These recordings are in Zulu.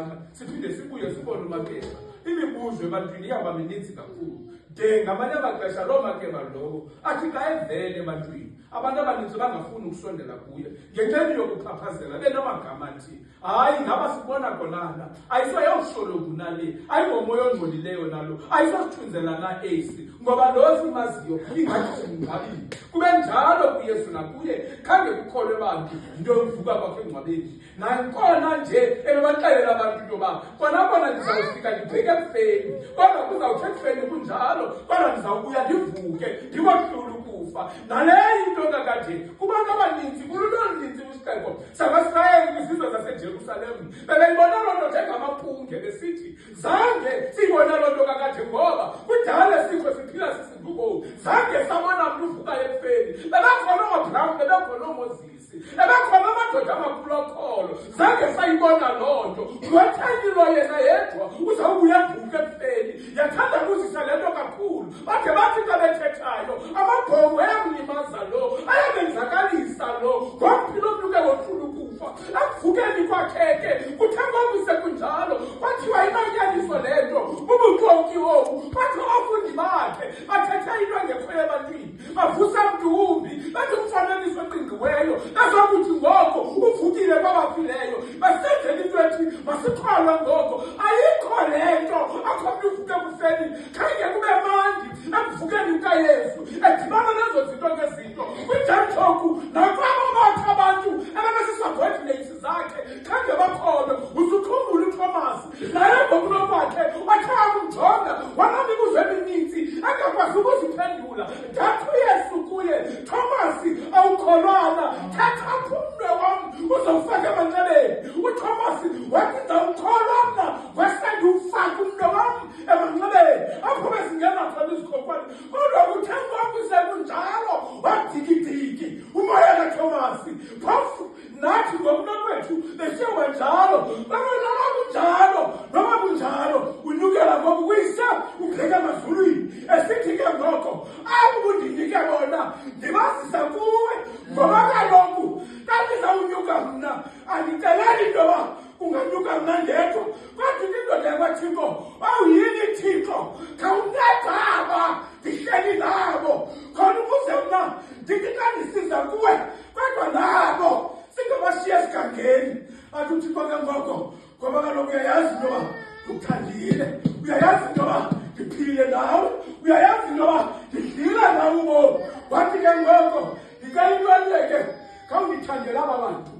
ngenxa siphinde sibuye sibone uMakeba imibuzo ebantwini ihamba mininzi kakhulu de ngamanye amaxesha loo Makeba lowo athi xa evele ebantwini abantu abaninzi bangafuni ukusondela kuye ngenxeni yokuphaphazela benamagama athi hayi ngaba sibona konana ayisoyawushologu nale ayingomoya ongcolileyo nalo ayisosithunzela na esi ngoba lo simaziyo ingathi ngingabili kube njalo kuyesu nakuye khange kukholwe bantu into yokuvuka kwakhe engcwabeni nakhona nje ebebaxelela abantu into yoba kona ndizawufika ndibheke ebufeni kodwa kuzawuthi ekufeni kunjalo kodwa ndizawubuya ndivuke ndikohlula ukufa naleyo into kakade kubantu abaninzi kululo oluninzi kwisixeko sabasirayeli kwizizwe zaseJerusalem bebeyibona loo nto njengamampunge besithi zange siyibona loo nto kakade ngoba kudala sikho siphila sisinduko zange sabona mntu uvukayo ekufeni bebekhona ooAbraham bebekhona oomozisi bebekhona amadoda amakhulu okholo zange sayibona loo nto wethanyilo yena yedwa uzawubuya evuke ekufeni yathanda kuzisa le nto kakhulu bade bathi xa bethethayo amabhongo ayamlimaza lo ayamenzakalisa lo ngompilo omntu ke wohlula ukufa ekuvukeni kwakheke kuthengomise kunjalo kwathiwa inonyaniso le nto bubuxoki obu bathi abafundi bakhe bathetha into engekhoyo ebantwini bavusa mntumbi bathi umfanekiso oqingqiweyo bezokuthi ngoko uvukile kwabafileyo basenzela into ethi masixhwalwe ngoko ayikho le nto akho mntu uvuke kufeni khange kube mandi ekuvukeni kukayesu edibana nezo zinto ngezinto kwijantoku nakwabo bakhe abantu ebebesisabhodinesi zakhe khange bakholwe usukhumbula uThomas naye ngokunokwakhe wathe akumjonga wanamibuzo emininzi angakwazi ukuziphendula ndathi uyesu kuye Thomas awukholwana thatha umnwe wam uzawufaka emanxebeni uThomas wathi ndawukholwa mna wesandi ufaka umnwe wam emanxebeni apho bezingena khona izikhonkwane kodwa kuthe kwakuse kunjalo wadikidiki umoya kaThomas phofu nathi ngokunokwethu besiyeba njalo noma kunjalo unyukela ngoku kuyise ubheka emazulwini esithi ke ngoko akubundinike bona ndibazisa kuwe ngoba kaloku ndizawunyuka mna andiceleli into yoba unganyuka mna ndedwa kodwa indoda yakwaThixo awuyini Thixo khawuncedaba ndihleli nabo khona ukuze mna ndithi xa ndisiza kuwe kodwa nabo singabashiya esigangeni athi uThixo ke ngoko ngoba kaloku uyayazi into yoba ukuthandile uyayazi into yoba ndiphile nawe uyayazi into yoba ndidlila nawe ubomi wathi ke ngoko ndikayintwaleke khawundithandela aba bantu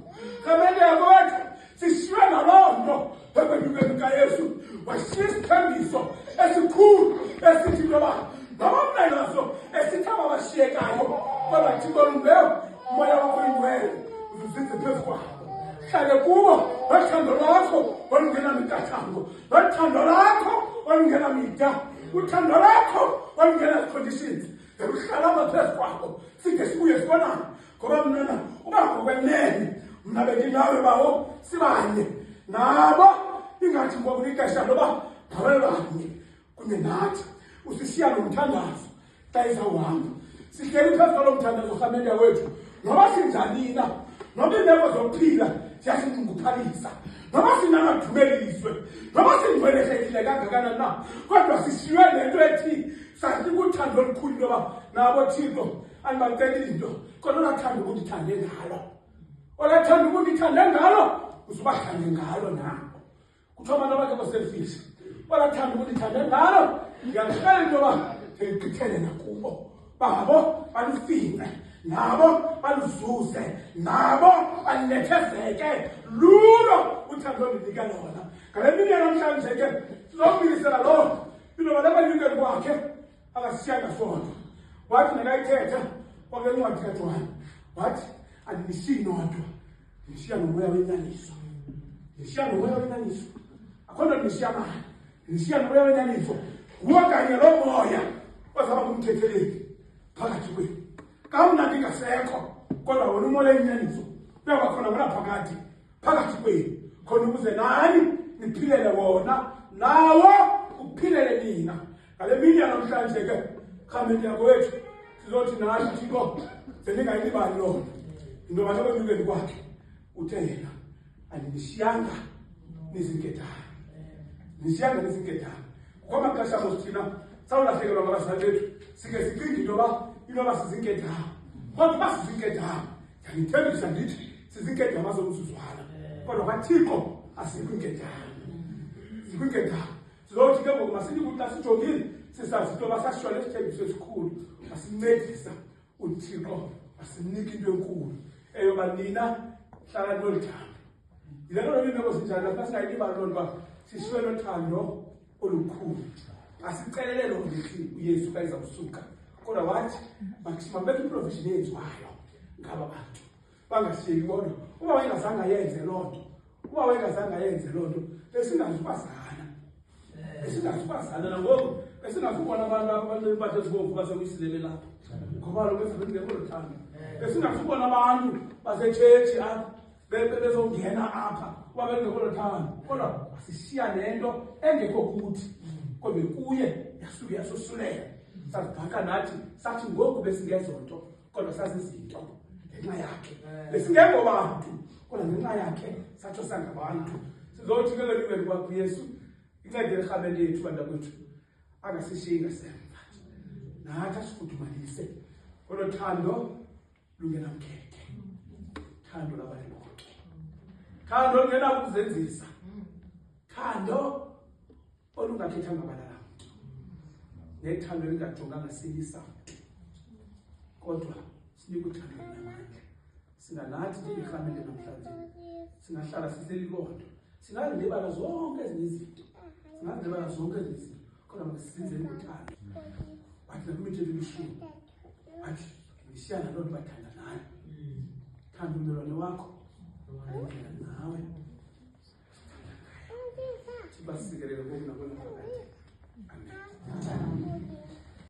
kamele yakwethu sishiywe naloo nto ekwenyukeni kayesu washiya isithembiso esikhulu esithi into yoba noba mna naso esithi aba bashiyekayo kodwa Thixo lumbewu umoya wakho ingcwele uzuzinze phezu kwabo hlale kubo nothando lwakho olungenamiqathango nothando lakho olungenamida uthando lakho olungenazi-conditions eluhlala phezu kwabo side sibuye sibonane ngoba mnana uba ngokwenene mna bendinawe bawo sibanye nabo ingathi ngoku lixesha loba ngabe banye kunye nathi usishiya nomthandazo xa izawuhamba sihleli phezu kwalo mthandazo rhameneya wethu noba sinjanina noba iimeko zokuphila ziyasinxunguphalisa noba sinangadumeliswe noba singcwelekekile kangakanani na kodwa sishiywe le nto ethi sasinika uthando olukhulu into yoba nabo Thixo andibacela into kodwa olathanda ukundithande ngalo olathanda ukundithande ngalo uzubathande ngalo nabo kuthiwa abantu abakhe bo-selfish olathanda ukundithande ngalo ndiyazixela into yoba ndiyigqithele nakubo babo balufinqe nabo baluzuze nabo banethezeke lulo uthando olunike lona ngale mini yanamhlanje ke sizawumilisela loo into yoba labanyukeli kwakhe akasishiyanga sona wathi nakayithetha kwakencwadi kaJohane wathi andindishiyi nodwa ndishiya nomoya wenyaniso ndishiya nomoya wenyaniso akho nto ndishiya nayo ndishiya nomoya wenyaniso nguwo kanye loo moya ozaba ngumthetheleli phakathi kwenu kamna ndingasekho kodwa wona umoya wenyaniso uyaba khona ngolaphakathi phakathi kwenu khona ukuze nani niphilele wona nawo ukuphilele nina ngale mini yanamhlanje ke rhameneya wethu sizothi nathi Thixo sendingayilibali loo nto into yoba nakwenyukeni kwakhe uthe yena andindishiyanga nizinkethane. Nisiyanga nizinkethane. Kwamaxesha amosithina sawulahlekelwa ngabazali bethu sike sicinge inoba sizinkethane. Kodwa uba sizinkethane, ngiyanithembisa ndithi sizinkethane mazomzuzwana. Kodwa kaThixo asikwinkethane. Sikwinkethane. Sizothi ke ngoku masithi ukuthi asijongile sisazi into basashona esithembiso esikhulu. Asincedisa uThixo asinika into enkulu. Eyoba nina hlala nolithando. Yilento lobimeko sinjani lapha singayilibali loo nto sishiywe nothando olukhulu. Asicelelele ukuthi uYesu xa ezawusuka. Kodwa wathi maksimabeke iprovision eyenziwayo ngaba bantu. Bangashiyi kodwa. Uba wayengazange ayenze loo nto. Uba wayengazange ayenze loo nto, besingazubazana. Besingazubazana nangoku. Besingazubona abantu impatho ezibomvu basekuyisilela lapha. Ngoba lo bese bengekho luthando. Besingazubona abantu basetshethi apha. Bezongena apha. Uba bengekho luthando. Kodwa asishiya nento engekho kuthi. Kodwa kuye yasuke yasosulela. Sazibhaka nathi sathi ngoku besingezonto kodwa sazizinto ngenxa yakhe. Besingekho bantu kodwa ngenxa yakhe satsho sangabantu. Sizothi ke lelibeli kwakho uYesu incede erhabeni lethu bantu kwethu angasishiyi ngasemva. Nathi asifudumalise kodwa thando lungenamkhethe. Thando labanye bonke. Thando olungenakuzenzisa. Thando olungakhethanga abalala. Nethando elingajonganga siyisapho. Kodwa sinika uthando namandla. Singanathi ndiyirhamele namhlanje. Singahlala sihleli kodwa. Singazilibala zonke ezinye izinto. Singazilibala zonke ezinye izinto. Kodwa masisenzele uthando. Bathi nakumitshela ibishini. Bathi ngishiyana loo nto bathanda nayo. Thanda ummelwane wakho. Nawe. Sibasikelele koku nakona.